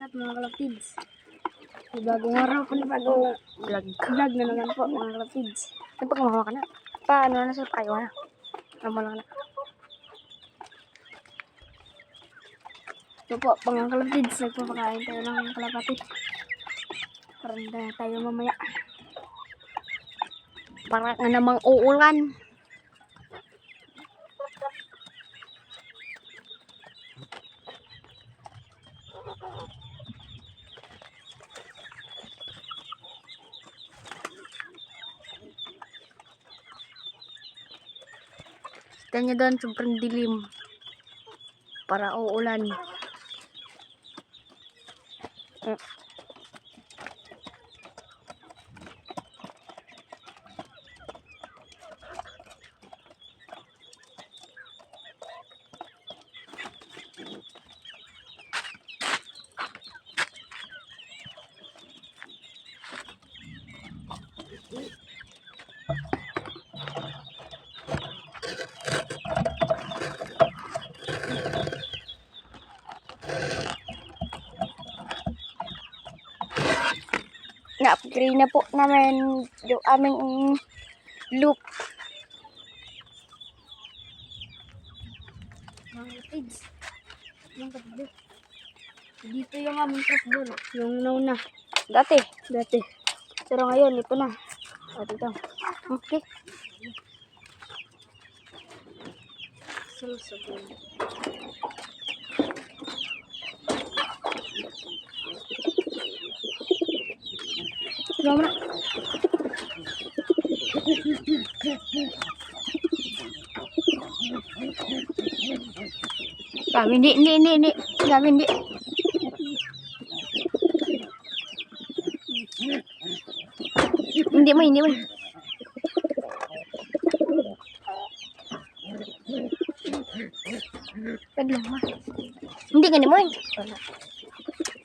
At mga kalapids, bagong araw po, bagong vlog na naman po mga kalapids. Ano pa kumahawa ka na? Paano na sa kayo na? Ano lang na? Ito po mga kalapids, nagpapakain tayo ng kalapati. Parang na tayo mamaya. Parang nga namang uulan. Kita nyo doon, sobrang dilim. Para uulan. Na-upgrade na po namin yung aming loop. Mga kids, yung tatlo. Dito yung aming trapdoor, yung nauna. Dati. Pero ngayon, ito na. O, dito. Okay. Susunod. Tignan mo na. Gabi, hindi. Gabi, hindi. Hindi mo. Paglang mo. Hindi gani mo eh.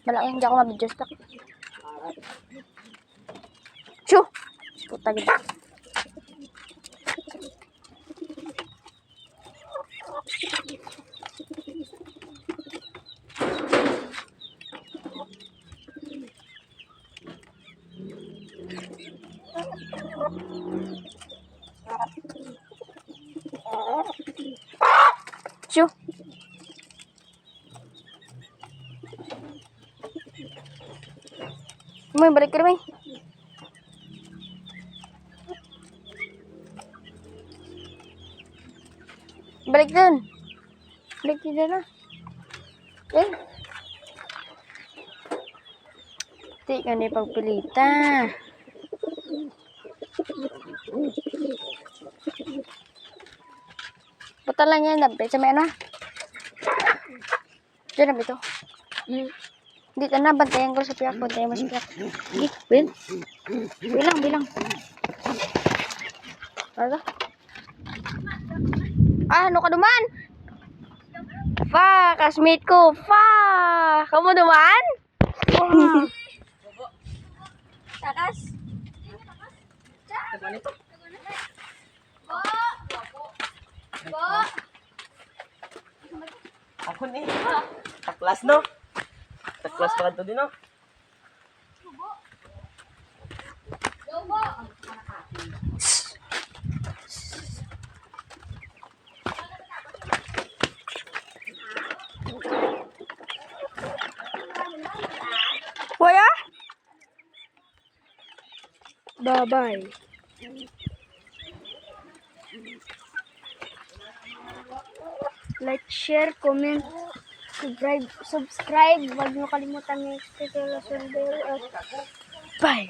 Malaki hindi ako mabidyo stock. Shoo! Puta gitu. Shoo! May balik ka rin. Balik dun na. Eh. Di ka na pagpilita. Buta lang yan. Nabi sa may ano. Diyan na bito. Dito na. Bantayan ko sa piyak. Bantayan mo sa piyak. Win. Bilang. Ano? Ano ka duman? Fa, kasmate ko. Fa, kamu duman? Wow. Takas. Bo. Ako ni. Taklas no? Taklas pa kanto din no? Waya? Bye-bye. Like, share, comment, subscribe. Huwag niyo kalimutan yung bell. Bye!